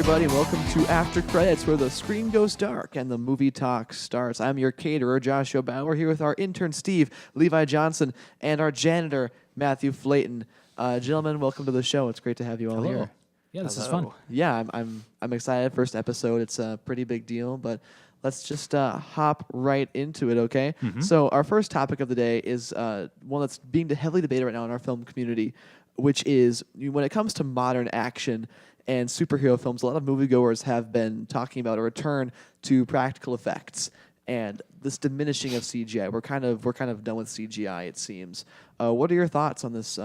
everybody, and welcome to After Credits, where the screen goes dark and the movie talk starts. I'm your caterer, Joshua Bauer, here with our intern, Steve, Levi Johnson, and our janitor, Matthew Flayton. Gentlemen, welcome to the show. It's great to have you all Hello. here. Yeah, this is fun. Yeah, I'm excited. First episode. It's a pretty big deal, but let's just hop right into it, okay? Mm-hmm. So our first topic of the day is one that's being heavily debated right now in our film community, which is when it comes to modern action and superhero films, a lot of moviegoers have been talking about a return to practical effects and this diminishing of CGI. We're kind of done with CGI, it seems. What are your thoughts on this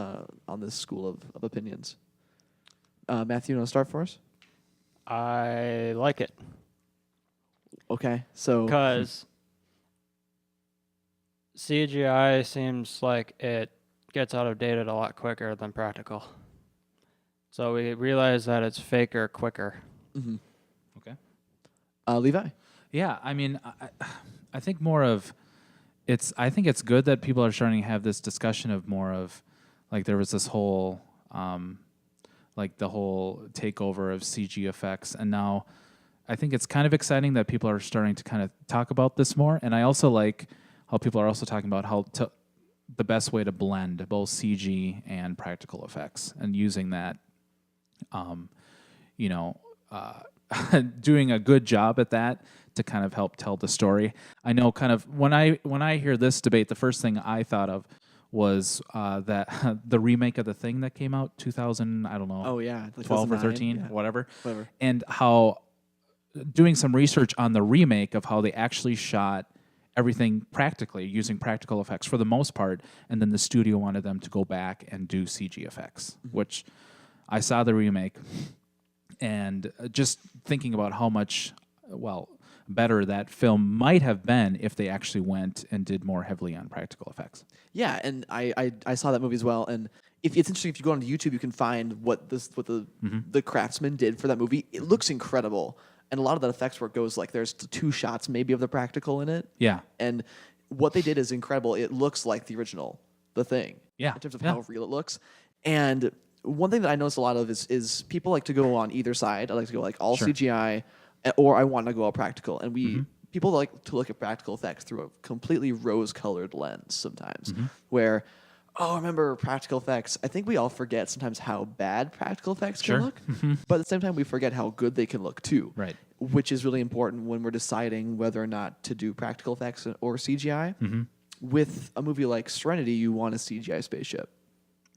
school of opinions? Matthew, you want to start for us? I like it. Okay, so Because CGI seems like it gets out of date a lot quicker than practical. So we realize that it's faker quicker. Mm-hmm. Okay. Levi? Yeah, I mean, I think more of it's. I think it's good that people are starting to have this discussion of more of, like, there was this whole, like the whole takeover of CG effects, and now I think it's kind of exciting that people are starting to kind of talk about this more. And I also like how people are also talking about how the best way to blend both CG and practical effects, and using that. Doing a good job at that to kind of help tell the story. I know kind of when I hear this debate, the first thing I thought of was that the remake of The Thing that came out 2000, I don't know. Oh yeah, like 12 or 13, yeah. whatever. Whatever. And how doing some research on the remake of how they actually shot everything practically using practical effects for the most part, and then the studio wanted them to go back and do CG effects, which I saw the remake, and just thinking about how much, better that film might have been if they actually went and did more heavily on practical effects. Yeah, and I saw that movie as well. And if it's interesting, if you go onto YouTube, you can find what the craftsman did for that movie. It looks incredible, and a lot of that effects work goes like there's 2 shots maybe of the practical in it. Yeah, and what they did is incredible. It looks like the original, The Thing. Yeah, in terms of how real it looks. And one thing that I notice a lot of is people like to go on either side. I like to go like all CGI, or I want to go all practical. And people like to look at practical effects through a completely rose-colored lens sometimes, where, remember practical effects. I think we all forget sometimes how bad practical effects can look, but at the same time we forget how good they can look too. Right. Which is really important when we're deciding whether or not to do practical effects or CGI. With a movie like Serenity, you want a CGI spaceship.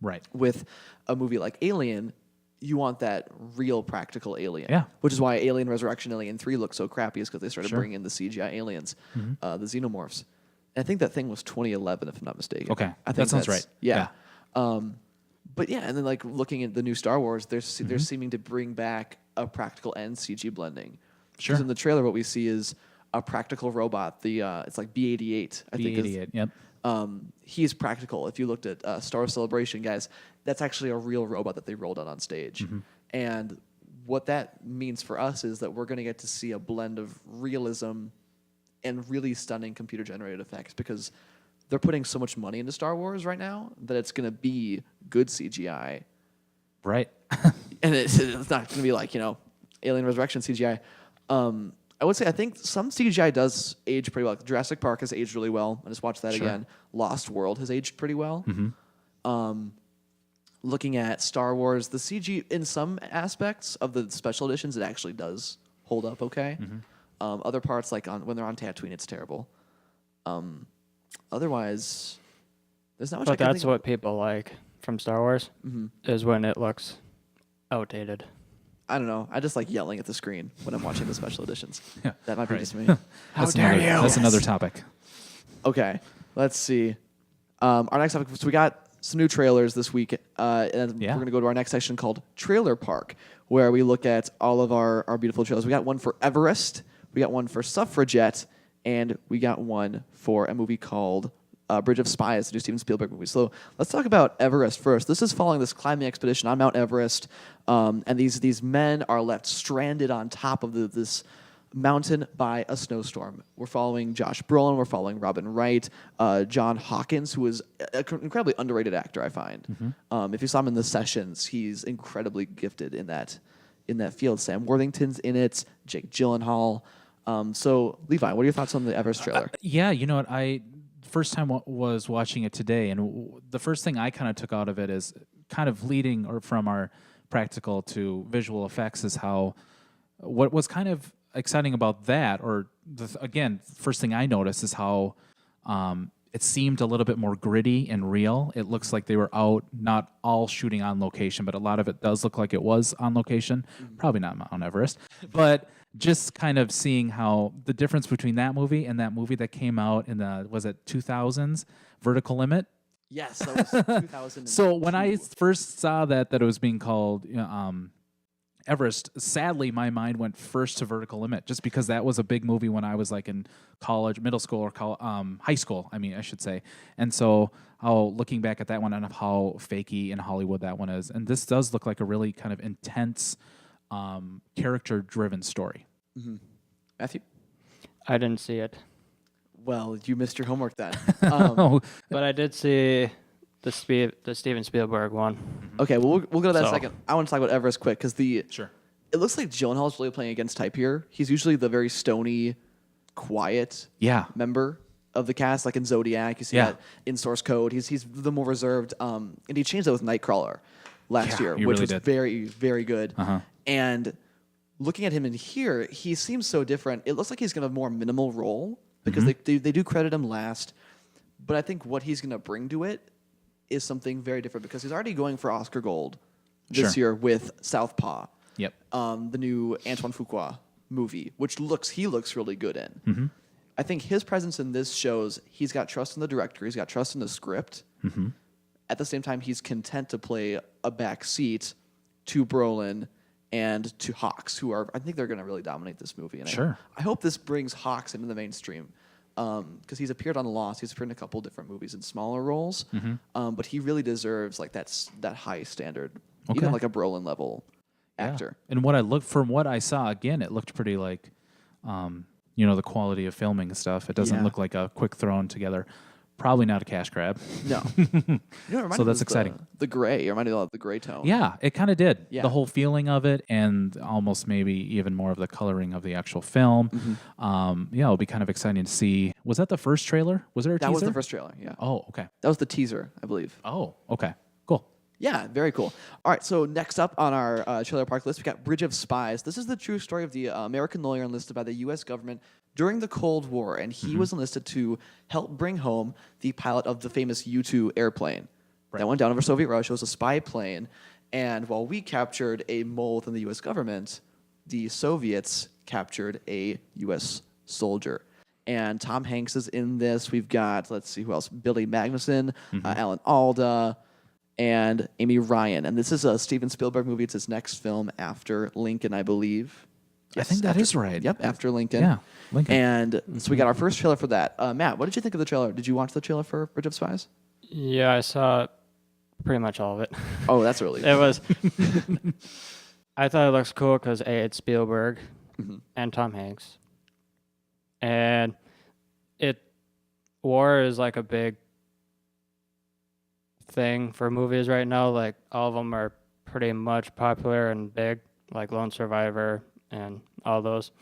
Right. With a movie like Alien, you want that real practical alien. Yeah. Which is why Alien Resurrection, Alien 3 looked so crappy, is because they started bringing in the CGI aliens, the xenomorphs. And I think that thing was 2011, if I'm not mistaken. Okay. I think that sounds right. Yeah. But yeah, and then like looking at the new Star Wars, they're seeming to bring back a practical and CG blending. Sure. Because in the trailer, what we see is a practical robot. It's like B-88. B-88, yep. He's practical. If you looked at Star Wars Celebration, guys, that's actually a real robot that they rolled out on stage. And what that means for us is that we're going to get to see a blend of realism and really stunning computer-generated effects, because they're putting so much money into Star Wars right now that it's going to be good CGI. Right. And it's not going to be like, Alien Resurrection CGI. I would say I think some CGI does age pretty well. Jurassic Park has aged really well. I just watched that again. Lost World has aged pretty well. Looking at Star Wars, the CG in some aspects of the special editions, it actually does hold up okay. Other parts, like when they're on Tatooine, it's terrible. Otherwise, there's not much. But that's what people like from Star Wars, is when it looks outdated. I don't know. I just like yelling at the screen when I'm watching the special editions. Yeah, that might be just me. How dare you? That's another topic. Okay, let's see. Our next topic. So we got some new trailers this week, and we're going to go to our next section called Trailer Park, where we look at all of our beautiful trailers. We got one for Everest, we got one for Suffragette, and we got one for a movie called Bridge of Spies, the new Steven Spielberg movie. So let's talk about Everest first. This is following this climbing expedition on Mount Everest, and these men are left stranded on top of this mountain by a snowstorm. We're following Josh Brolin, we're following Robin Wright, John Hawkins, who is an incredibly underrated actor, I find. If you saw him in The Sessions, he's incredibly gifted in that in that field. Sam Worthington's in it, Jake Gyllenhaal. So Levi, what are your thoughts on the Everest trailer? Yeah, you know what? I first time was watching it today, and the first thing I kind of took out of it is kind of leading or from our practical to visual effects is how what was kind of exciting about that, or again, first thing I noticed is how it seemed a little bit more gritty and real. It looks like they were out, not all shooting on location, but a lot of it does look like it was on location. Probably not Mount Everest, but just kind of seeing how the difference between that movie and that movie that came out in the, was it 2000s, Vertical Limit? Yes, that was 2000. So when I first saw that it was being called Everest, sadly, my mind went first to Vertical Limit, just because that was a big movie when I was like in college, middle school, or high school, I should say. And so looking back at that one and of how fakey in Hollywood that one is, and this does look like a really kind of intense, character-driven story. Mm-hmm. Matthew? I didn't see it. Well, you missed your homework then. But I did see the Steven Spielberg one. Okay, well, we'll go to that in a second. I want to talk about Everest quick because Sure. It looks like Gyllenhaal's really playing against type here. He's usually the very stony, quiet member of the cast, like in Zodiac. You see that in Source Code. He's the more reserved, and he changed that with Nightcrawler last year, which was very, very good. And looking at him in here, he seems so different. It looks like he's going to have a more minimal role because they do credit him last. But I think what he's going to bring to it is something very different because he's already going for Oscar Gold this year with Southpaw. Yep. The new Antoine Fuqua movie, which he looks really good in. I think his presence in this shows he's got trust in the director, he's got trust in the script. At the same time, he's content to play a back seat to Brolin and to Hawks, who are, I think they're going to really dominate this movie. And I hope this brings Hawks into the mainstream. Because he's appeared on Lost, he's appeared in a couple different movies in smaller roles, but he really deserves like that high standard, even like a Brolin level actor. And from what I saw, again, it looked pretty like, the quality of filming and stuff. It doesn't look like a quick thrown together. Probably not a cash grab. No. So that's exciting. The gray, it reminded me of the gray tone. Yeah, it kind of did. Yeah. The whole feeling of it and almost maybe even more of the coloring of the actual film. It'll be kind of exciting to see. Was that the first trailer? Was there a teaser? That was the first trailer, yeah. Oh, okay. That was the teaser, I believe. Oh, okay. Cool. Yeah, very cool. All right, so next up on our trailer park list, we got Bridge of Spies. This is the true story of the American lawyer enlisted by the U.S. government during the Cold War, and he was enlisted to help bring home the pilot of the famous U-2 airplane that went down over Soviet Russia. It was a spy plane, and while we captured a mole within the U.S. government, the Soviets captured a U.S. soldier. And Tom Hanks is in this. We've got, let's see who else, Billy Magnuson, Alan Alda, and Amy Ryan. And this is a Steven Spielberg movie. It's his next film after Lincoln, I believe. Yes, I think that is right. Yep, after Lincoln. Yeah, Lincoln. And so we got our first trailer for that. Matt, what did you think of the trailer? Did you watch the trailer for Bridge of Spies? Yeah, I saw pretty much all of it. Oh, that's really It was... I thought it looks cool because, A, it's Spielberg and Tom Hanks. And war is like a big thing for movies right now. Like, all of them are pretty much popular and big, like Lone Survivor and all those.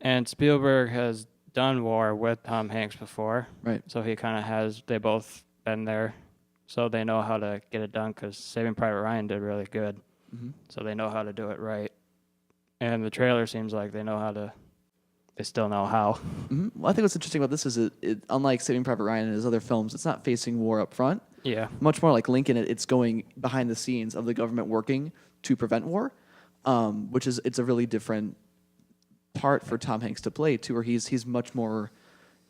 And Spielberg has done war with Tom Hanks before. Right. So he kind of they both been there. So they know how to get it done because Saving Private Ryan did really good. So they know how to do it right. And the trailer seems like they still know how. Well, I think what's interesting about this is it unlike Saving Private Ryan and his other films, it's not facing war up front. Yeah. Much more like Lincoln, it's going behind the scenes of the government working to prevent war, it's a really different part for Tom Hanks to play too, where he's much more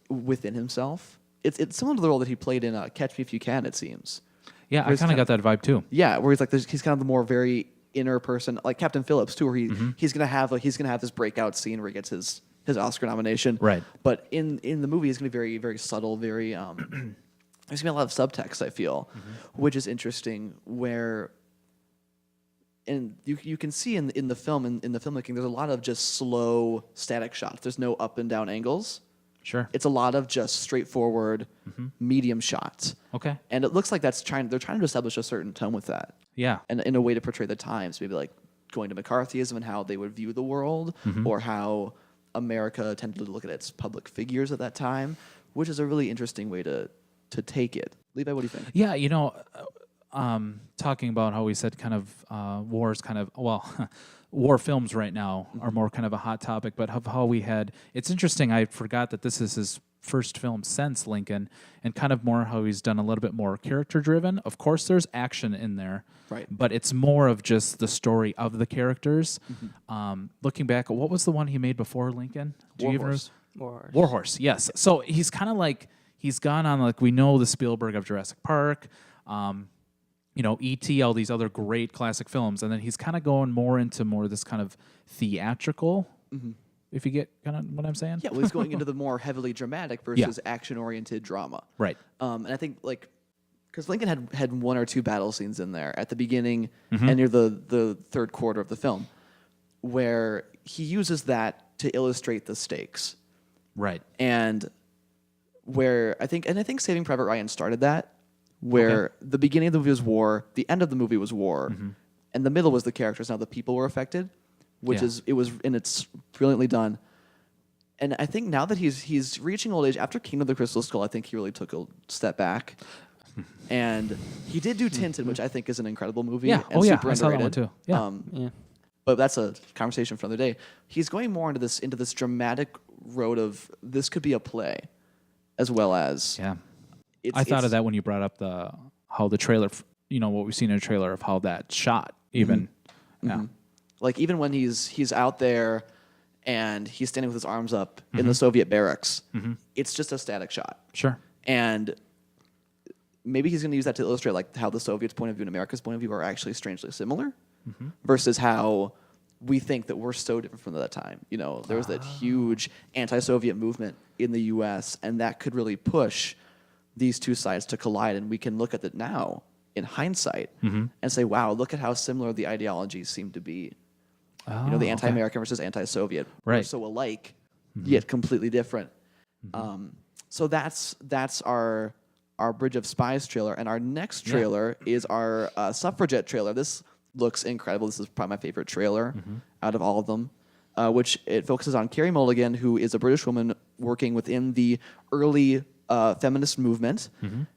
within himself. It's similar to the role that he played in Catch Me If You Can, it seems. Yeah, I kind of got that vibe too. Yeah, where he's kind of the more very inner person, like Captain Phillips too, where he's gonna have this breakout scene where he gets his Oscar nomination. Right. But in the movie, he's gonna be very, very subtle, very there's gonna be a lot of subtext, I feel, which is interesting. And you can see in the film in the filmmaking, there's a lot of just slow, static shots. There's no up and down angles. Sure. It's a lot of just straightforward, medium shots. Okay. And it looks like they're trying to establish a certain tone with that. Yeah. And in a way to portray the times, maybe like going to McCarthyism and how they would view the world, or how America tended to look at its public figures at that time, which is a really interesting way to take it. Levi, what do you think? Yeah, talking about how we said kind of wars kind of, war films right now are more kind of a hot topic, but how we had, it's interesting, I forgot that this is his first film since Lincoln, and kind of more how he's done a little bit more character driven. Of course, there's action in there, right? But it's more of just the story of the characters. Looking back, what was the one he made before Lincoln? War Horse, yes. So he's kind of like, he's gone on, like, we know the Spielberg of Jurassic Park, E.T., all these other great classic films, and then he's kind of going more into this kind of theatrical, if you get kind of what I'm saying. Yeah, well, he's going into the more heavily dramatic versus action-oriented drama. Right. And I think, like, because Lincoln had one or two battle scenes in there at the beginning and near the third quarter of the film, where he uses that to illustrate the stakes. Right. And where I think Saving Private Ryan started that, where the beginning of the movie was war, the end of the movie was war, and the middle was the characters. Now the people were affected, it's brilliantly done. And I think now that he's reaching old age, after Kingdom of the Crystal Skull, I think he really took a step back. And he did do Tintin, which I think is an incredible movie. Yeah. And super I saw that one underrated. too. Yeah. But that's a conversation for another day. He's going more into this dramatic road of this could be a play, as well as I thought of that when you brought up how the trailer, what we've seen in the trailer of how that shot even. Like even when he's out there and he's standing with his arms up in the Soviet barracks, it's just a static shot. Sure. And maybe he's going to use that to illustrate like how the Soviets' point of view and America's point of view are actually strangely similar, versus how we think that we're so different from that time. There was that huge anti-Soviet movement in the U.S., and that could really push these two sides to collide. And we can look at it now in hindsight and say, wow, look at how similar the ideologies seem to be. The anti-American versus anti-Soviet. Right. We're so alike, yet completely different. So that's our Bridge of Spies trailer. And our next trailer is our Suffragette trailer. This looks incredible. This is probably my favorite trailer out of all of them, which it focuses on Carey Mulligan, who is a British woman working within the early feminist movement,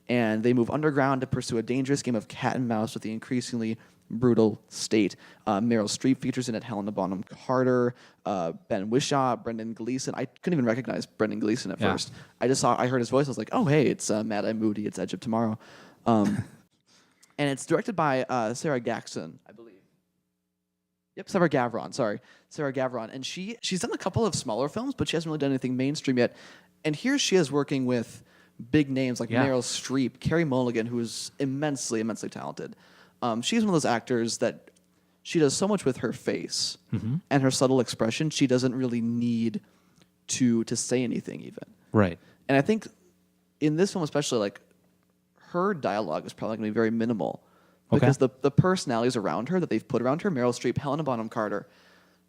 and they move underground to pursue a dangerous game of cat and mouse with the increasingly brutal state. Meryl Streep features in it, Helena Bonham Carter, Ben Whishaw, Brendan Gleeson. I couldn't even recognize Brendan Gleeson at first. I heard his voice. I was like, oh, hey, it's Mad Eye Moody. It's Edge of Tomorrow. And it's directed by Sarah Gaxon, I believe. Yep, Sarah Gavron. And she's done a couple of smaller films, but she hasn't really done anything mainstream yet. And here she is working with big names like Meryl Streep, Carey Mulligan, who is immensely, immensely talented. She's one of those actors that she does so much with her face and her subtle expression. She doesn't really need to say anything even. Right. And I think in this film especially, like, her dialogue is probably going to be very minimal because the personalities around her that they've put around her, Meryl Streep, Helena Bonham Carter,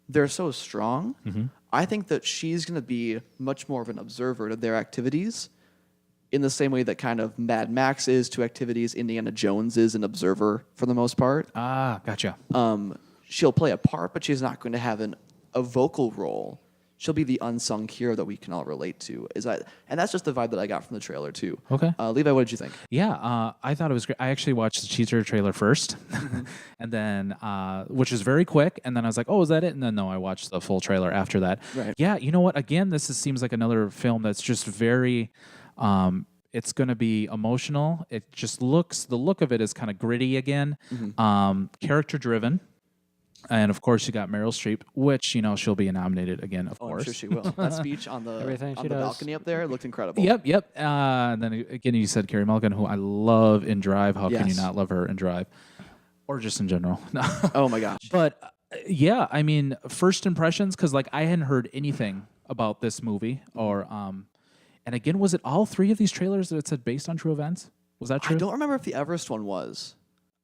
they're so strong. I think that she's going to be much more of an observer to their activities in the same way that kind of Mad Max is to activities. Indiana Jones is an observer for the most part. Ah, gotcha. She'll play a part, but she's not going to have a vocal role. She'll be the unsung hero that we can all relate to. And that's just the vibe that I got from the trailer too. Okay. Levi, what did you think? Yeah, I thought it was great. I actually watched the teaser trailer first, and then which is very quick. And then I was like, "Oh, is that it?" And then no, I watched the full trailer after that. Right. Yeah, you know what? Again, seems like another film that's just very. It's going to be emotional. The look of it is kind of gritty again, character driven. And of course, you got Meryl Streep, which she'll be nominated again. Of course, I'm sure she will. That speech on the balcony up there looked incredible. Yep. And then again, you said Carey Mulligan, who I love in Drive. How can you not love her in Drive, or just in general? Oh my gosh! But yeah, I mean, first impressions, because like I hadn't heard anything about this movie, or and again, was it all three of these trailers that it said based on true events? Was that true? I don't remember if the Everest one was.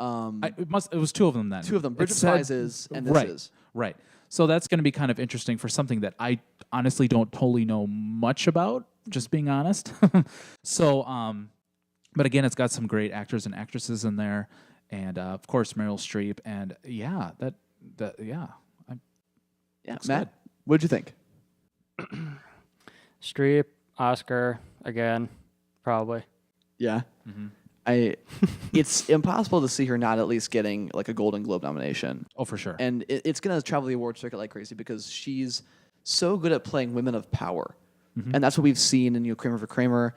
It was two of them then. Two of them. Bridge of Spies is, and this is. Right. So that's going to be kind of interesting for something that I honestly don't totally know much about, just being honest. So, but again, it's got some great actors and actresses in there. And, of course, Meryl Streep. And, yeah, Yeah. Matt, good. what did you think? Streep, Oscar again, probably. Yeah. Mm-hmm. It's impossible to see her not at least getting like a Golden Globe nomination. Oh, for sure. And it's going to travel the award circuit like crazy because she's so good at playing women of power. Mm-hmm. And that's what we've seen in Kramer for Kramer.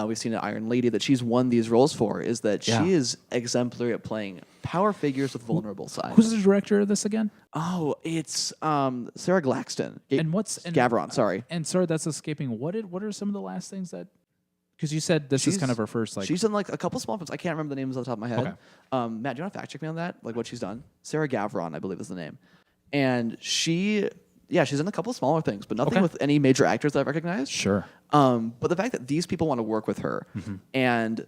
We've seen in Iron Lady that she's won these roles for, is that she is exemplary at playing power figures with vulnerable sides. Who's the director of this again? Oh, it's Sarah Glaxton. Gavron, sorry. And sorry, that's escaping. What are some of the last things that? Because you said this is kind of her first like. She's done like a couple small films. I can't remember the names off the top of my head. Okay. Matt, do you want to fact check me on that? Like what she's done? Sarah Gavron, I believe is the name. And she's done a couple smaller things, but nothing with any major actors that I've recognized. Sure. But the fact that these people want to work with her, and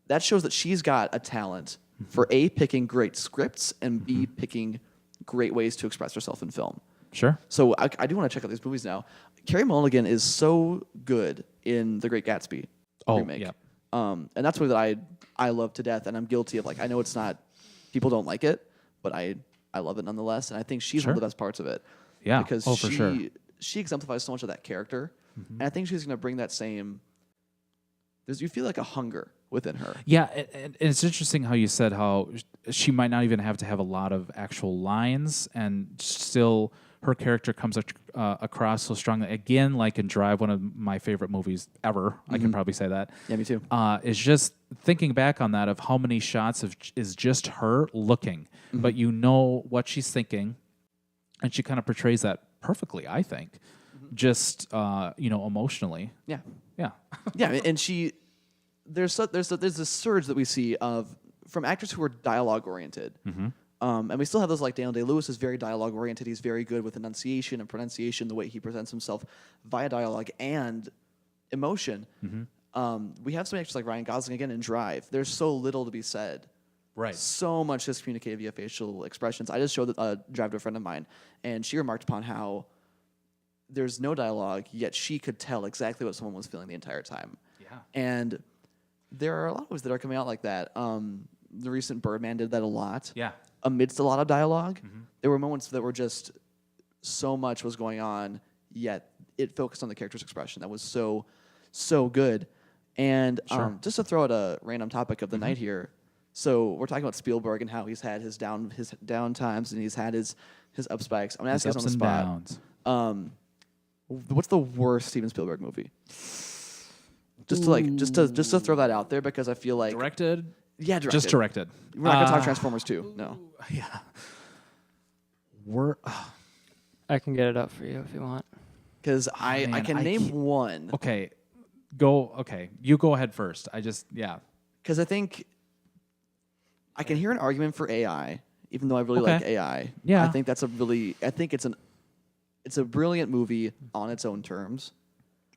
that shows that she's got a talent for A, picking great scripts, and B, picking great ways to express herself in film. Sure. So I do want to check out these movies now. Carey Mulligan is so good in The Great Gatsby remake. Yeah. And that's something that I love to death, and I'm guilty of. Like, I know it's not, people don't like it, but I love it nonetheless, and I think she's one of the best parts of it. Yeah. Because for sure. She exemplifies so much of that character, and I think she's going to bring that same. You feel like a hunger within her. Yeah, and it's interesting how you said how she might not even have to have a lot of actual lines, and still her character comes across so strongly. Again, like in Drive, one of my favorite movies ever, I can probably say that. Yeah, me too. Is just thinking back on that of how many shots is just her looking, but you know what she's thinking, and she kind of portrays that perfectly, I think, just emotionally. Yeah. Yeah. Yeah, and there's this surge that we see from actors who are dialogue oriented, and we still have those like Daniel Day-Lewis is very dialogue oriented. He's very good with enunciation and pronunciation, the way he presents himself via dialogue and emotion. We have some actors like Ryan Gosling again in Drive. There's so little to be said. Right. So much just communicated via facial expressions. I just showed Drive to a friend of mine, and she remarked upon how there's no dialogue, yet she could tell exactly what someone was feeling the entire time. Yeah. And there are a lot of movies that are coming out like that. The recent Birdman did that a lot. Yeah. Amidst a lot of dialogue, there were moments that were just so much was going on, yet it focused on the character's expression. That was so good. And just to throw out a random topic of the night here, so we're talking about Spielberg and how he's had his down times and he's had his up spikes. I'm gonna ask you guys on the spot. Downs. What's the worst Steven Spielberg movie? Just to throw that out there because I feel like Directed? Yeah, directed. Just directed. We're not gonna talk Transformers 2. No. Yeah. I can get it up for you if you want. Because I can name one. Okay. You go ahead first. Because I think I can hear an argument for AI, even though I really like AI. Yeah. I think it's a brilliant movie on its own terms.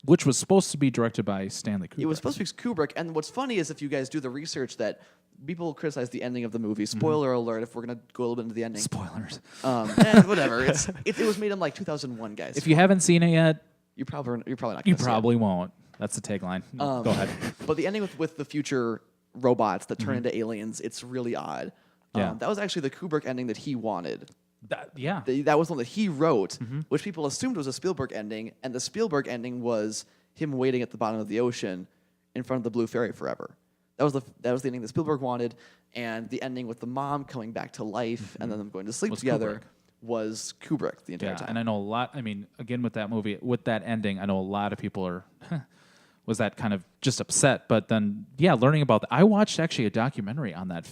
Which was supposed to be directed by Stanley Kubrick. It was supposed to be Kubrick, and what's funny is if you guys do the research that people criticize the ending of the movie. Spoiler alert! If we're gonna go a little bit into the ending, Spoilers. Whatever. It was made in like 2001, guys. If you haven't seen it yet, you're probably not. Gonna you probably won't. That's the tagline. Go ahead. But the ending with the future robots that turn into aliens, it's really odd. Yeah. That was actually the Kubrick ending that he wanted. That was the one that he wrote, which people assumed was a Spielberg ending, and the Spielberg ending was him waiting at the bottom of the ocean in front of the Blue Fairy forever. That was the ending that Spielberg wanted, and the ending with the mom coming back to life and then them going to sleep together was Kubrick the entire time. And I know a lot. I mean, again with that movie, with that ending, I know a lot of people are was that kind of just upset. But then, learning about that, I watched actually a documentary on that.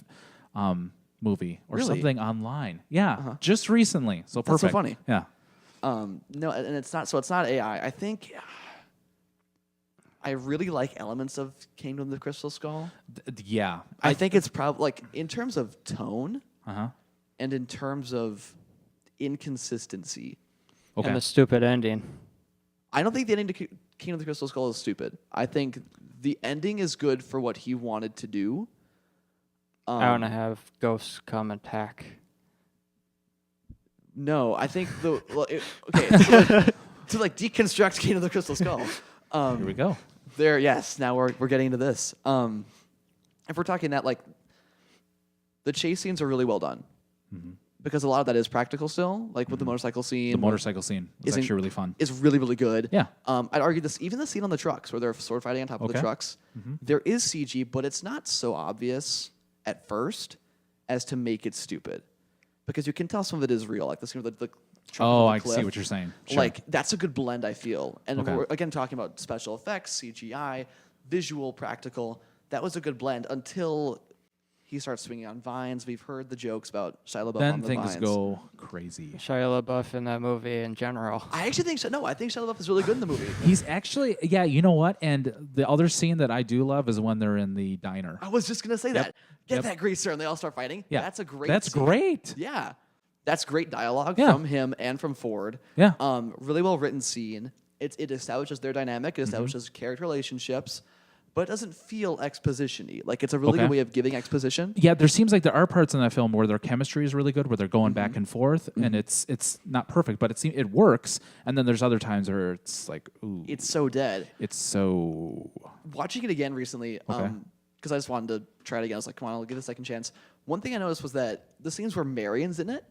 Movie or something online. Yeah, just recently. So That's perfect. so funny. Yeah. No, and it's not AI. I think I really like elements of Kingdom of the Crystal Skull. Yeah. I think it's probably like in terms of tone and in terms of inconsistency. Okay. And the stupid ending. I don't think the ending to Kingdom of the Crystal Skull is stupid. I think the ending is good for what he wanted to do. I want to have ghosts come attack. No, I think to deconstruct Kingdom of the Crystal Skull. Here we go. Now we're getting into this. If we're talking that, like, the chase scenes are really well done. because a lot of that is practical still, like with the motorcycle scene. The motorcycle scene is actually really fun. It's really, really good. Yeah. I'd argue even the scene on the trucks where they're sword fighting on top of the trucks, there is CG, but it's not so obvious at first as to make it stupid. Because you can tell some of it is real, like the scene with the truck on the cliff. I see what you're saying. Sure. Like, that's a good blend, I feel. And we're, again, talking about special effects, CGI, visual, practical. That was a good blend until he starts swinging on vines. We've heard the jokes about Shia LaBeouf on the vines. Then things go crazy. Shia LaBeouf in that movie in general. I actually think I think Shia LaBeouf is really good in the movie. He's actually, yeah, you know what? And the other scene that I do love is when they're in the diner. I was just going to say that. Get that greaser, and they all start fighting. Yeah. That's a great scene. Great. Yeah. That's great dialogue from him and from Ford. Yeah. Really well written scene. It establishes their dynamic. It establishes character relationships, but it doesn't feel exposition-y. Like, it's a really good way of giving exposition. Yeah, there seems like there are parts in that film where their chemistry is really good, where they're going back and forth, and it's not perfect, but it works. And then there's other times where it's like, ooh. It's so dead. It's so... Watching it again recently, because I just wanted to try it again. I was like, come on, I'll give it a second chance. One thing I noticed was that the scenes where Marion's in it,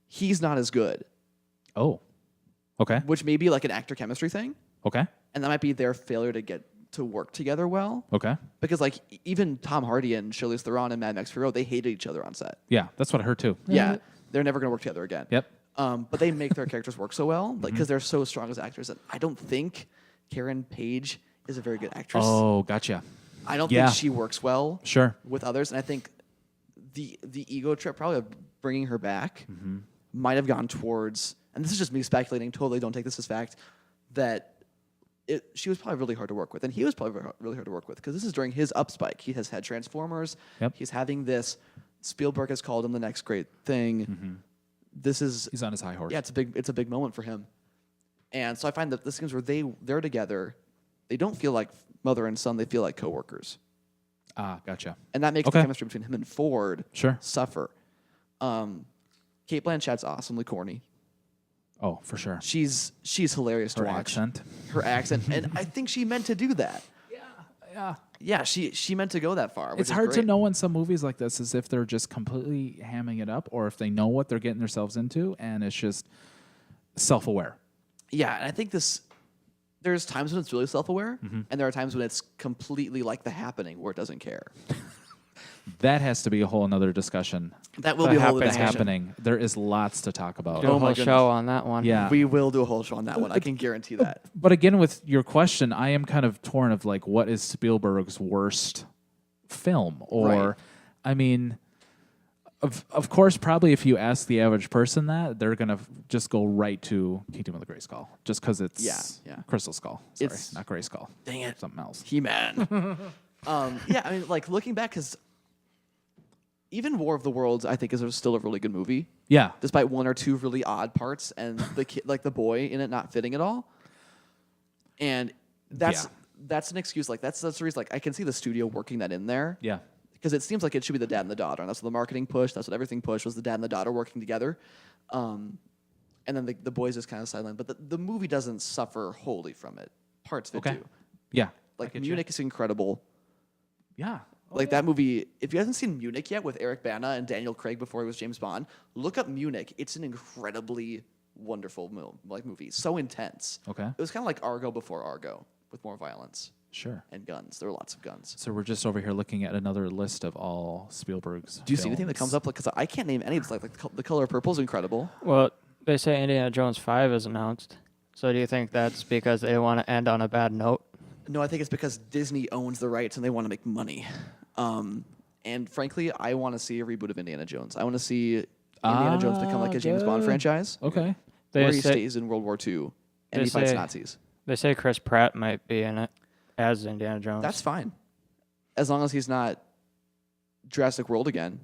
he's not as good. Oh. Okay. Which may be like an actor chemistry thing. Okay. And that might be their failure to get to work together well. Okay. Because like even Tom Hardy and Charlize Theron and Mad Max Fury Road, they hated each other on set. Yeah, that's what I heard too. Yeah. They're never going to work together again. Yep. But they make their characters work so well, like because they're so strong as actors. And I don't think Karen Page is a very good actress. Oh, gotcha. I don't think she works well with others. And I think the ego trip probably of bringing her back might have gone towards, and this is just me speculating, totally don't take this as fact, that she was probably really hard to work with. And he was probably really hard to work with because this is during his up spike. He has had Transformers. Yep. He's having this. Spielberg has called him the next great thing. He's on his high horse. Yeah, it's a big moment for him. And so I find that the scenes where they're together, they don't feel like mother and son, they feel like coworkers. Ah, gotcha. And that makes the chemistry between him and Ford suffer. Cate Blanchett's awesomely corny. Oh, for sure. She's hilarious to watch. Her accent. And I think she meant to do that. Yeah. Yeah, she meant to go that far. It's hard to know in some movies like this as if they're just completely hamming it up or if they know what they're getting themselves into and it's just self-aware. Yeah, and I think there's times when it's really self-aware, and there are times when it's completely like The Happening, where it doesn't care. That has to be a whole another discussion. That will be a whole discussion. discussion. Happening. There is lots to talk about. Do a whole show on that one. Yeah. We will do a whole show on that one. I can guarantee that. But again, with your question, I am kind of torn of like, what is Spielberg's worst film? Or, I mean, of course, probably if you ask the average person that, they're going to just go right to Kingdom of the Grayskull. Just because it's Crystal Skull. Sorry, it's not Grayskull. Dang it. Something else. He-Man. Yeah, I mean, like, looking back, because even War of the Worlds, I think, is still a really good movie. Yeah. Despite one or two really odd parts and the kid, like the boy in it not fitting at all. And that's an excuse. Like, that's the reason. Like, I can see the studio working that in there. Yeah. Because it seems like it should be the dad and the daughter. And that's what the marketing pushed. That's what everything pushed, was the dad and the daughter working together. And then the boys just kind of sidelined. But the movie doesn't suffer wholly from it. Parts of it do. Yeah. Like, Munich is incredible. Yeah. Like that movie, if you haven't seen Munich yet with Eric Bana and Daniel Craig before he was James Bond, look up Munich. It's an incredibly wonderful movie. So intense. Okay. It was kind of like Argo before Argo, with more violence. Sure. And guns. There were lots of guns. So we're just over here looking at another list of all Spielberg's Do you see anything that comes up? Because I can't name any. It's like The Color Purple is incredible. Well, they say Indiana Jones 5 is announced. So do you think that's because they want to end on a bad note? No, I think it's because Disney owns the rights and they want to make money. And frankly, I want to see a reboot of Indiana Jones. I want to see Indiana Jones become like a James Bond franchise. Okay. Where he stays in World War II and he fights Nazis. They say Chris Pratt might be in it as Indiana Jones. That's fine. As long as he's not Jurassic World again.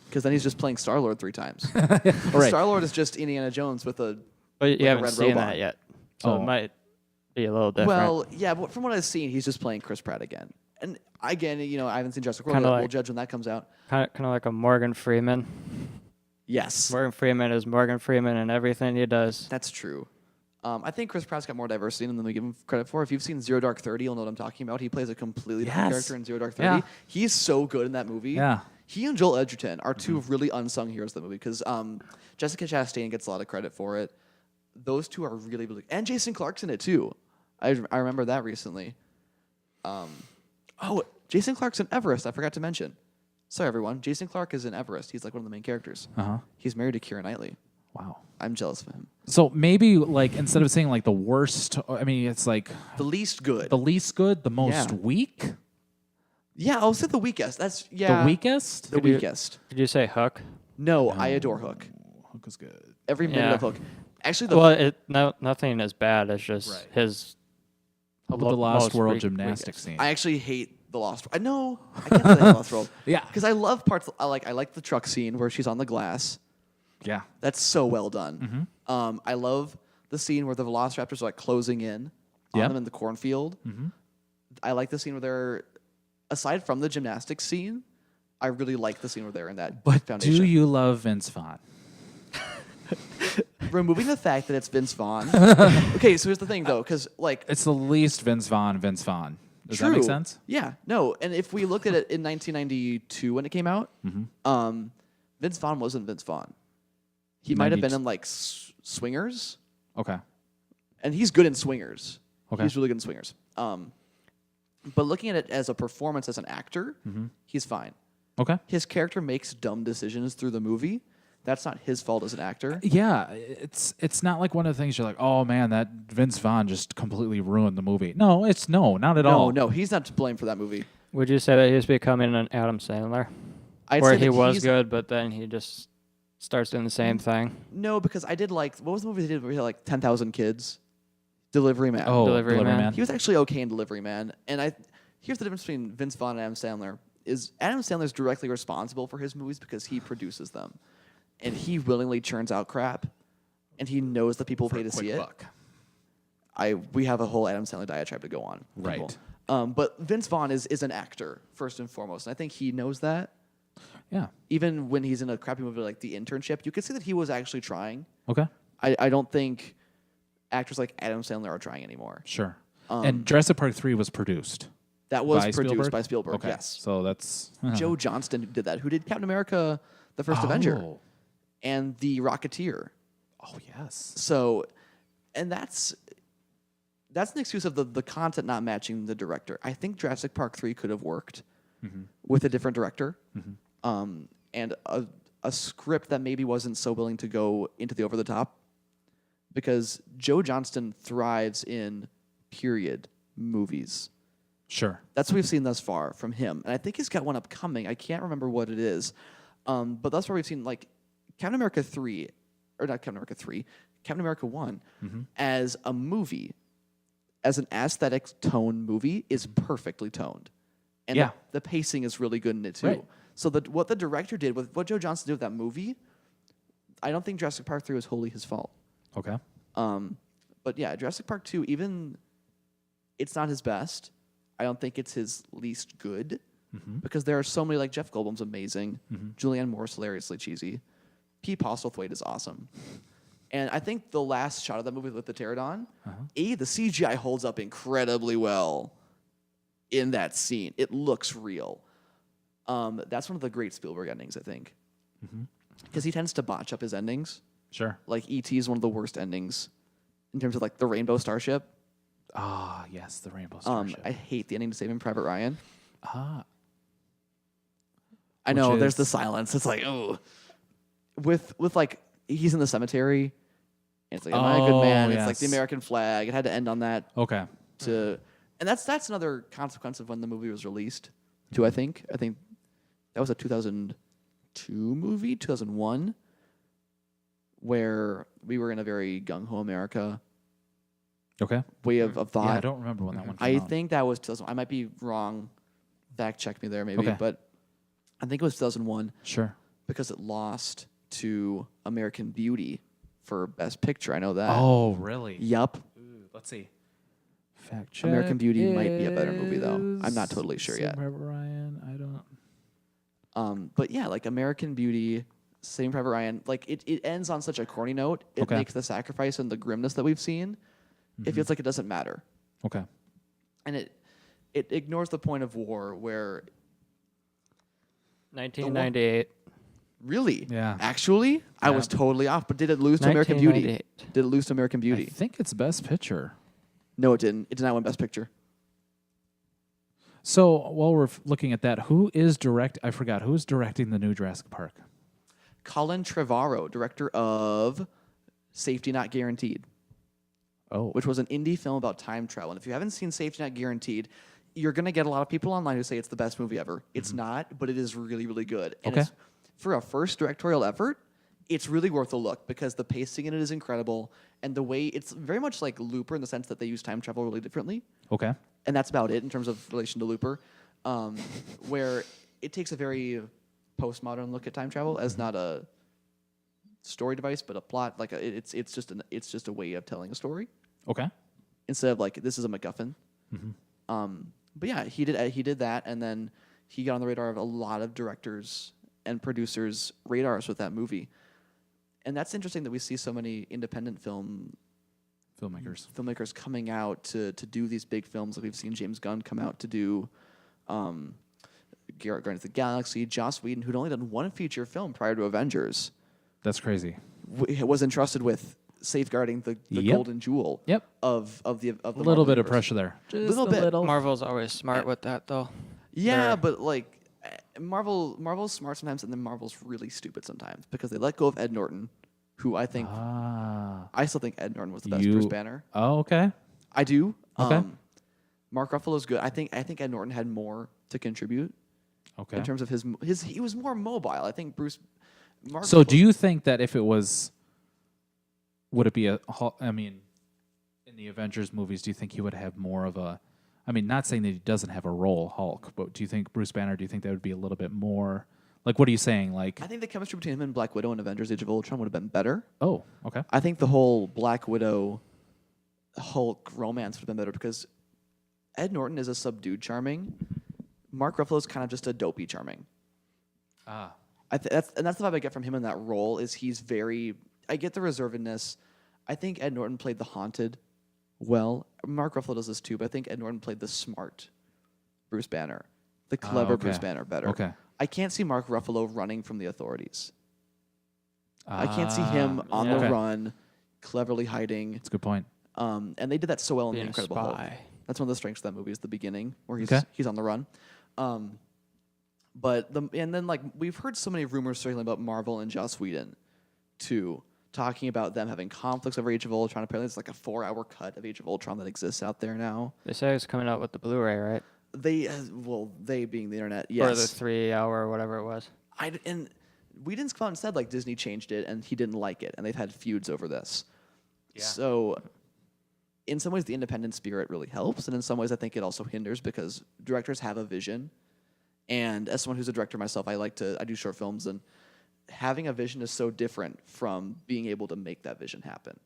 Because then he's just playing Star-Lord 3 times. Right. Star-Lord is just Indiana Jones with a But you haven't red seen robot. that yet. So it might be a little different. Well, yeah, but from what I've seen, he's just playing Chris Pratt again. And again, I haven't seen Jurassic World Kinda yet. like- We'll judge when that comes out. Kind of like a Morgan Freeman. Yes, Morgan Freeman is Morgan Freeman in everything he does. that's true. I think Chris Pratt's got more diversity in him than we give him credit for. If you've seen Zero Dark 30, you'll know what I'm talking about. He plays a completely different character in Zero Dark 30. Yeah. He's so good in that movie. Yeah. He and Joel Edgerton are two really unsung heroes of the movie because Jessica Chastain gets a lot of credit for it. Those two are really, really... And Jason Clarke's in it, too. I remember that recently. Jason Clarke's in Everest. I forgot to mention. Sorry, everyone. Jason Clarke is in Everest. He's like one of the main characters. He's married to Keira Knightley. Wow. I'm jealous of him. So maybe like instead of saying like the worst, I mean it's like the least good. The most weak. Yeah, I'll say the weakest. The weakest. The weakest. Did you say Hook? No, I adore Hook. Hook is good. Every minute of Hook. Actually, nothing is bad. It's just his. How about the Lost World gymnastics scene? I actually hate the Lost. I know. I can't say the Lost World. Yeah, because I love parts. I like the truck scene where she's on the glass. Yeah, that's so well done. I love the scene where the Velociraptors are like closing in on them in the cornfield. I like the scene where they're, aside from the gymnastics scene, I really like the scene where they're in that foundation. Do you love Vince Vaughn? Removing the fact that it's Vince Vaughn. Okay, so here's the thing though, because like it's the least Vince Vaughn. Does that make sense? Yeah, no. And if we looked at it in 1992 when it came out, Vince Vaughn wasn't Vince Vaughn. He might have been in like Swingers. Okay. And he's good in Swingers. Okay. He's really good in Swingers. But looking at it as a performance as an actor, he's fine. Okay. His character makes dumb decisions through the movie. That's not his fault as an actor. Yeah, it's not like one of the things you're like, oh man, that Vince Vaughn just completely ruined the movie. No, not at all. No, he's not to blame for that movie. Would you say that he's becoming an Adam Sandler? Where he was good, but then he just starts doing the same thing? No, because I did like, what was the movie they did where he had like 10,000 kids? Delivery Man. Oh, Delivery Man. He was actually okay in Delivery Man. And here's the difference between Vince Vaughn and Adam Sandler. Is Adam Sandler's directly responsible for his movies because he produces them. And he willingly churns out crap, and he knows that people pay to see it. We have a whole Adam Sandler diatribe to go on. Right. But Vince Vaughn is an actor, first and foremost, and I think he knows that. Yeah. Even when he's in a crappy movie like The Internship, you can see that he was actually trying. Okay. I don't think actors like Adam Sandler are trying anymore. Sure. And Jurassic Park 3 was produced. That was produced by Spielberg, okay. Yes. So that's... Joe Johnston who did that, who did Captain America, the First Avenger. And The Rocketeer. Oh, yes. So, and that's an excuse of the content not matching the director. I think Jurassic Park 3 could have worked with a different director and a script that maybe wasn't so willing to go into the over-the-top because Joe Johnston thrives in period movies. Sure. That's what we've seen thus far from him. And I think he's got one upcoming. I can't remember what it is. But thus far we've seen like Captain America 3, or not Captain America 3, Captain America 1, as a movie, as an aesthetic tone movie, is perfectly toned. And the pacing is really good in it, too. Right. So what the director did, with what Joe Johnston did with that movie, I don't think Jurassic Park 3 was wholly his fault. Okay. But yeah, Jurassic Park 2, even it's not his best. I don't think it's his least good, because there are so many, like Jeff Goldblum's amazing, Julianne Moore's hilariously cheesy. Pete Postlethwaite is awesome. And I think the last shot of that movie with the pterodon, the CGI holds up incredibly well in that scene. It looks real. That's one of the great Spielberg endings, I think. Because he tends to botch up his endings. Sure. Like E.T. is one of the worst endings in terms of like the Rainbow Starship. Ah, yes, the Rainbow Starship. I hate the ending to Saving Private Ryan. Ah. I know, there's the silence. It's like, oh. With like he's in the cemetery, and it's like, am I a good man? Yes. It's like the American flag. It had to end on that. Okay. And that's another consequence of when the movie was released. Too, I think that was a 2002 movie, 2001, where we were in a very gung ho America. Okay. Way of thought. Yeah, I don't remember when that one came out. I think that was 2000. I might be wrong. Fact check me there, maybe. Okay. But I think it was 2001. Sure. Because it lost to American Beauty for Best Picture. I know that. Oh, really? Yup. Let's see. Fact check. American Beauty might be a better movie, though. I'm not totally sure yet. Private Ryan, I don't. But yeah, like American Beauty, Saving Private Ryan, like it ends on such a corny note. It makes the sacrifice and the grimness that we've seen. It feels like it doesn't matter. Okay. And it ignores the point of war where 1998. Really? Yeah. Actually, I was totally off. But did it lose to American Beauty? 1998. Did it lose to American Beauty? I think it's Best Picture. No, it didn't. It did not win Best Picture. So while we're looking at that, I forgot, who's directing the new Jurassic Park? Colin Trevorrow, director of Safety Not Guaranteed, which was an indie film about time travel. And if you haven't seen Safety Not Guaranteed, you're going to get a lot of people online who say it's the best movie ever. It's not, but it is really, really good. And it's, for a first directorial effort, it's really worth a look because the pacing in it is incredible. And the way it's very much like Looper in the sense that they use time travel really differently. Okay. And that's about it in terms of relation to Looper, where it takes a very postmodern look at time travel as not a story device, but a plot. Like it's just a way of telling a story. Okay. Instead of like this is a MacGuffin. But yeah, he did that, and then he got on the radar of a lot of directors and producers' radars with that movie. And that's interesting that we see so many independent filmmakers coming out to do these big films. Like we've seen James Gunn come out to do Guardians of the Galaxy. Joss Whedon, who'd only done one feature film prior to Avengers. That's crazy. Was entrusted with safeguarding the golden jewel of the a little bit of pressure there. Just a little. Marvel's always smart with that, though. Yeah, but like Marvel's smart sometimes, and then Marvel's really stupid sometimes because they let go of Ed Norton, who I think I still think Ed Norton was the best Bruce Banner. Oh, okay. I do. Okay. Mark Ruffalo's good. I think Ed Norton had more to contribute. Okay. In terms of his he was more mobile. I think Mark So Ruffalo, do you think that if it was, would it be in the Avengers movies, do you think he would have more of a, not saying that he doesn't have a role, Hulk, but do you think Bruce Banner, do you think that would be a little bit more, like, what are you saying? Like, I think the chemistry between him and Black Widow in Avengers Age of Ultron would have been better. Oh, okay. I think the whole Black Widow Hulk romance would have been better because Ed Norton is a subdued charming. Mark Ruffalo's kind of just a dopey charming. That's the vibe I get from him in that role. Is he's very. I get the reservedness. I think Ed Norton played the haunted well. Mark Ruffalo does this too, but I think Ed Norton played the smart Bruce Banner, the clever Bruce Banner better. Okay. I can't see Mark Ruffalo running from the authorities. I can't see him on the run, cleverly hiding. That's a good point. And they did that so well in Being The Incredible a Hulk. spy. That's one of the strengths of that movie is the beginning where he's on the run. And then like we've heard so many rumors circulating about Marvel and Joss Whedon, too, talking about them having conflicts over Age of Ultron. Apparently, it's like a 4-hour cut of Age of Ultron that exists out there now. They say it's coming out with the Blu-ray, right? They being the internet, yes. Or the 3-hour or whatever it was. And Whedon's come out and said like Disney changed it and he didn't like it, and they've had feuds over this. Yeah. So, in some ways, the independent spirit really helps, and in some ways, I think it also hinders because directors have a vision. And as someone who's a director myself, I do short films, and having a vision is so different from being able to make that vision happen.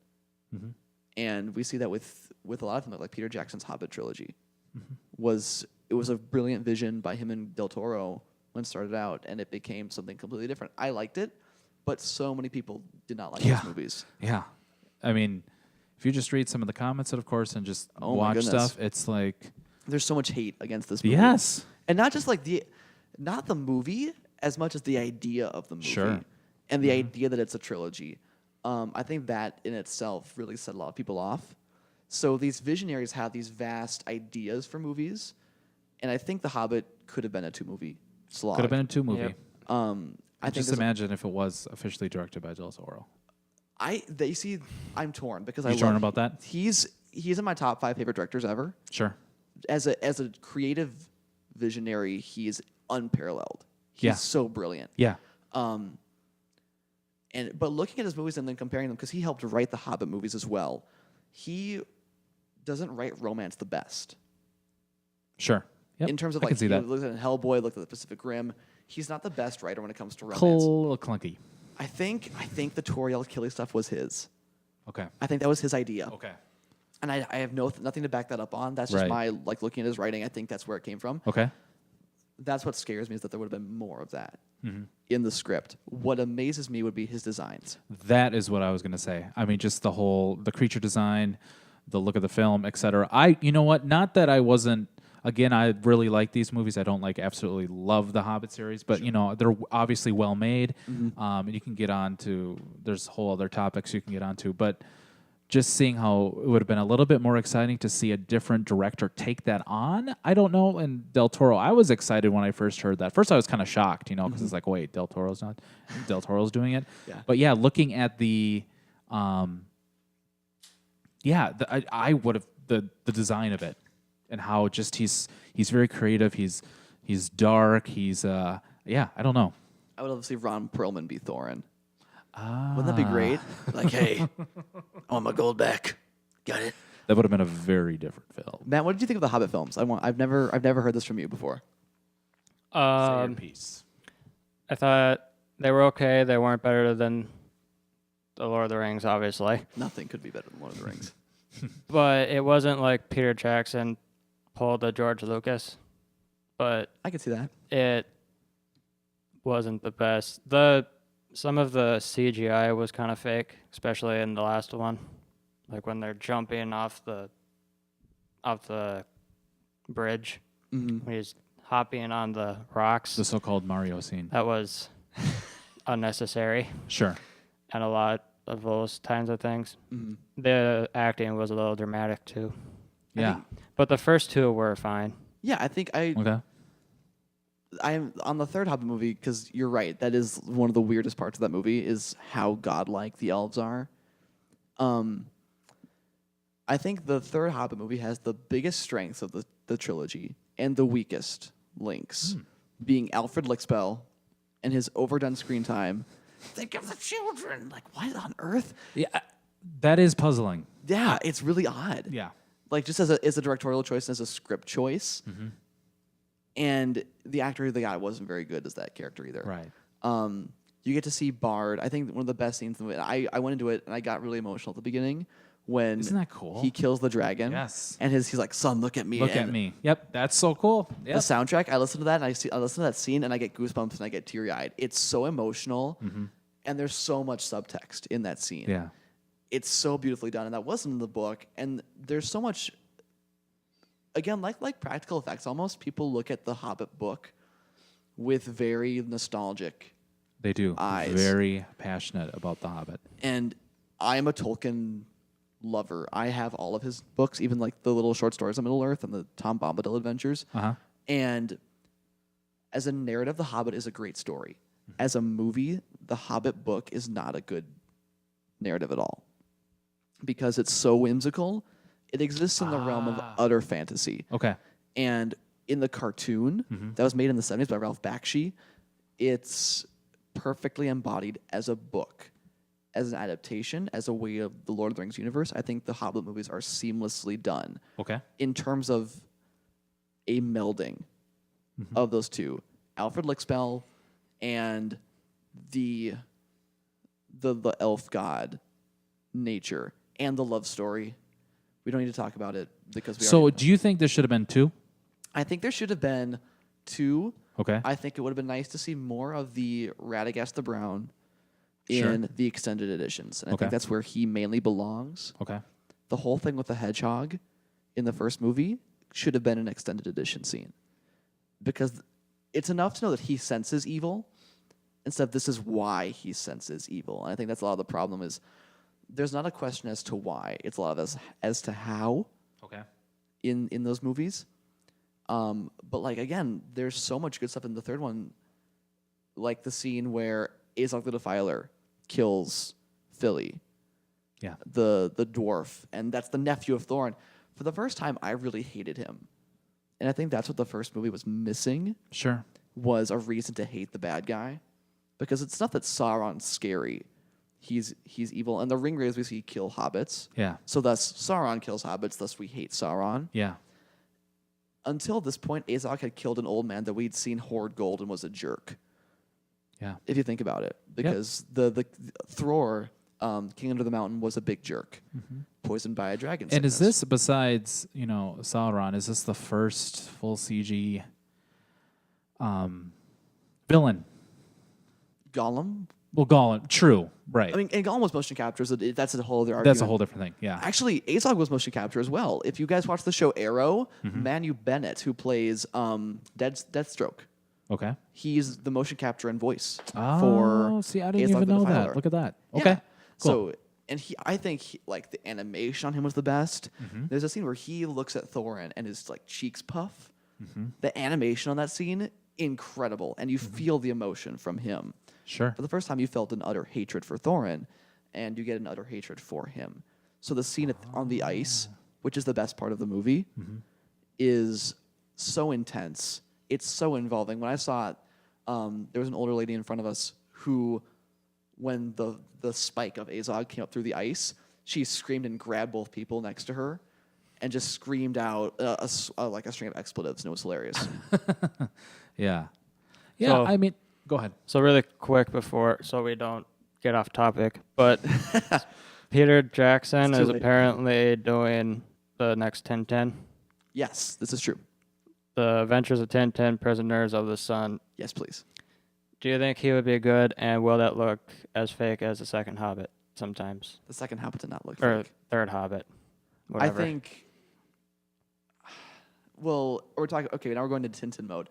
Mm-hmm. And we see that with a lot of them, like Peter Jackson's Hobbit trilogy. Mm-hmm. It was a brilliant vision by him and Del Toro when it started out, and it became something completely different. I liked it, but so many people did not like those movies. Yeah. If you just read some of the comments, of course, and just watch stuff, it's like there's so much hate against this movie. Yes. And not just like not the movie as much as the idea of the movie. Sure. And the idea that it's a trilogy. I think that in itself really set a lot of people off. So these visionaries have these vast ideas for movies. And I think The Hobbit could have been a 2-movie slog. Could have been a 2-movie. Yep. I just imagine if it was officially directed by Del Toro. I'm torn because You're torn about that? He's in my top 5 favorite directors ever. Sure. As a creative visionary, he is unparalleled. He's so brilliant. Yeah. But looking at his movies and then comparing them, because he helped write the Hobbit movies as well, he doesn't write romance the best. Sure. Yep. In terms of I can see that. Looked at Hellboy, looked at the Pacific Rim. He's not the best writer when it comes to romance. A little clunky. I think the Toriel Killy stuff was his. Okay. I think that was his idea. Okay. And I have nothing to back that up on. That's just my looking at his writing. I think that's where it came from. Okay. That's what scares me is that there would have been more of that in the script. What amazes me would be his designs. That is what I was going to say. Just the creature design, the look of the film, etc. You know what? Not that I wasn't. again, I really like these movies. I don't like absolutely love the Hobbit series, but they're obviously well made. And you can get on to there's whole other topics you can get onto, but just seeing how it would have been a little bit more exciting to see a different director take that on. I don't know. And Del Toro, I was excited when I first heard that. First, I was kind of shocked, because it's like, wait, Del Toro's doing it. Yeah. But yeah, looking at the, I would have the design of it and how just he's very creative. He's dark. He's I don't know. I would love to see Ron Perlman be Thorin. Wouldn't that be great? Like, hey, I want my gold back. Got it. That would have been a very different film. Matt, what did you think of the Hobbit films? I've never heard this from you before. Say your piece. I thought they were okay. They weren't better than the Lord of the Rings, obviously. Nothing could be better than Lord of the Rings. But it wasn't like Peter Jackson pulled a George Lucas. But I could see that. it wasn't the best. Some of the CGI was kind of fake, especially in the last one, like when they're jumping off the bridge, when he's hopping on the rocks. The so-called Mario scene. That was unnecessary, Sure. and a lot of those kinds of things. The acting was a little dramatic too, Yeah. but the first two were fine. Yeah, I think Okay. I'm on the third Hobbit movie because you're right. That is one of the weirdest parts of that movie is how godlike the elves are. I think the third Hobbit movie has the biggest strengths of the trilogy and the weakest links, being Alfred Lickspell and his overdone screen time. Think of the children. Like, what on earth? Yeah, that is puzzling. Yeah, it's really odd. Yeah. Like, just as a directorial choice and as a script choice. And the actor they got wasn't very good as that character either. Right. You get to see Bard. I think one of the best scenes in the movie. I went into it and I got really emotional at the beginning when Isn't that cool? he kills the dragon. Yes. And he's like, son, look at me. Look at me. Yep. That's so cool. The Yep. soundtrack, I listen to that and I listen to that scene and I get goosebumps and I get teary eyed. It's so emotional and there's so much subtext in that scene. Yeah. It's so beautifully done, and that wasn't in the book. And there's so much. Again, like practical effects, almost people look at the Hobbit book with very nostalgic They do. eyes. Very passionate about The Hobbit. And I am a Tolkien lover. I have all of his books, even like the little short stories on Middle Earth and the Tom Bombadil adventures. And as a narrative, The Hobbit is a great story. As a movie, The Hobbit book is not a good narrative at all because it's so whimsical. It exists in the realm of utter fantasy. Okay. And in the cartoon that was made in the 70s by Ralph Bakshi, it's perfectly embodied as a book, as an adaptation, as a way of the Lord of the Rings universe. I think the Hobbit movies are seamlessly done. Okay. In terms of a melding of those two. Alfred Lickspell and the elf god nature and the love story. We don't need to talk about it because we So do you think there should have been two? I think there should have been two. Okay. I think it would have been nice to see more of the Radagast the Brown Sure. in the extended editions. And I Okay. think that's where he mainly belongs. Okay. The whole thing with the hedgehog in the first movie should have been an extended edition scene. Because it's enough to know that he senses evil instead of this is why he senses evil. And I think that's a lot of the problem is there's not a question as to why. It's a lot of as to how Okay. in those movies. But like again, there's so much good stuff in the third one, like the scene where Azog the Defiler kills Philly, Yeah. the dwarf, and that's the nephew of Thorin. For the first time, I really hated him, and I think that's what the first movie was missing Sure. was a reason to hate the bad guy, because it's not that Sauron's scary. He's evil, and the Ringwraiths we see kill hobbits. Yeah. So thus Sauron kills hobbits. Thus we hate Sauron. Yeah. Until this point, Azog had killed an old man that we'd seen hoard gold and was a jerk. Yeah. If you think about it, because the Thror, King Under the Mountain, was a big jerk, poisoned by a dragon. And is sickness. this besides Sauron? Is this the first full CG villain? Gollum Well, Gollum, true, right. I mean, and Gollum was motion capture, so that's a whole other argument. That's a whole different thing, yeah. Actually, Azog was motion capture as well. If you guys watch the show Arrow, Manu Bennett, who plays Deathstroke, Okay. he's the motion capture and voice Oh, for see, I didn't Azog even the know Defiler. that. Look at that. Yeah. Okay, cool. So, and I think like the animation on him was the best. There's a scene where he looks at Thorin and his like cheeks puff. The animation on that scene, incredible, and you feel the emotion from him. Sure. For the first time, you felt an utter hatred for Thorin, and you get an utter hatred for him. So the scene on the ice, which is the best part of the movie, is so intense. It's so involving. When I saw it, there was an older lady in front of us who, when the spike of Azog came up through the ice, she screamed and grabbed both people next to her and just screamed out like a string of expletives, and it was hilarious. Yeah. Yeah, So- I mean, go ahead. So really quick so we don't get off topic, but Peter Jackson It's too is late. apparently doing the next Tintin. Yes, this is true. The Adventures of Tintin, Prisoners of the Sun. Yes, please. Do you think he would be good, and will that look as fake as the second Hobbit sometimes? The second Hobbit did not look Or fake. third Hobbit? Whatever. I think. Well, we're talking. Okay, now we're going to Tintin mode.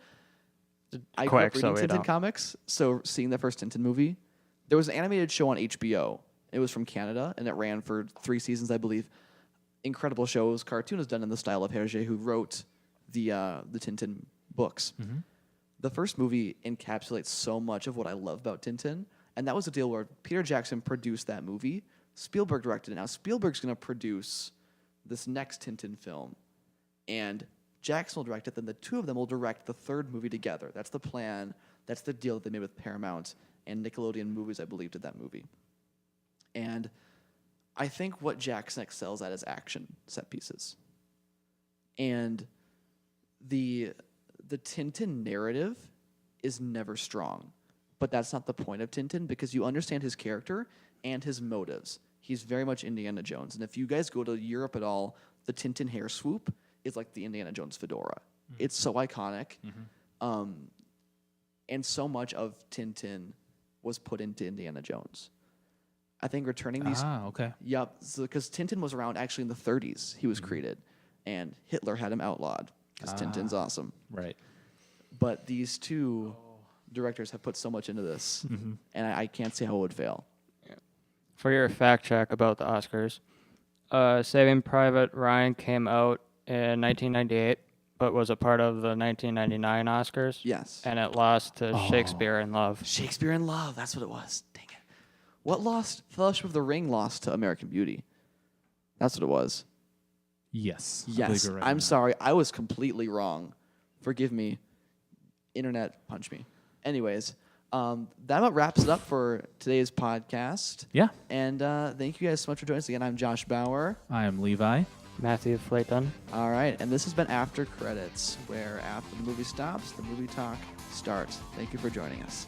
I grew up Quick, so reading we Tintin don't. comics, so seeing the first Tintin movie, there was an animated show on HBO. It was from Canada, and it ran for 3 seasons, I believe. Incredible shows. Cartoon is done in the style of Hergé, who wrote the Tintin books. The first movie encapsulates so much of what I love about Tintin, and that was a deal where Peter Jackson produced that movie. Spielberg directed it. Now Spielberg's going to produce this next Tintin film, and Jackson will direct it. Then the two of them will direct the third movie together. That's the plan. That's the deal that they made with Paramount, and Nickelodeon Movies, I believe, did that movie. And I think what Jackson excels at is action set pieces. And the Tintin narrative is never strong. But that's not the point of Tintin, because you understand his character and his motives. He's very much Indiana Jones. And if you guys go to Europe at all, the Tintin hair swoop is like the Indiana Jones fedora. It's so iconic. And so much of Tintin was put into Indiana Jones. I think returning these... okay. Yep, because Tintin was around actually in the 30s. He was created, and Hitler had him outlawed because Tintin's awesome. Right. But these two directors have put so much into this, and I can't see how it would fail. For your fact check about the Oscars, Saving Private Ryan came out in 1998, but was a part of the 1999 Oscars. Yes. And it lost to Shakespeare in Love. Shakespeare in Love, that's what it was. Dang it. What lost? Fellowship of the Ring lost to American Beauty. That's what it was. Yes. I believe Yes. you're right I'm on that. sorry. I was completely wrong. Forgive me. Internet, punch me. Anyways, that about wraps it up for today's podcast. Yeah. And thank you guys so much for joining us again. I'm Josh Bauer. I am Levi. Matthew Flayton. All right. And this has been After Credits, where after the movie stops, the movie talk starts. Thank you for joining us.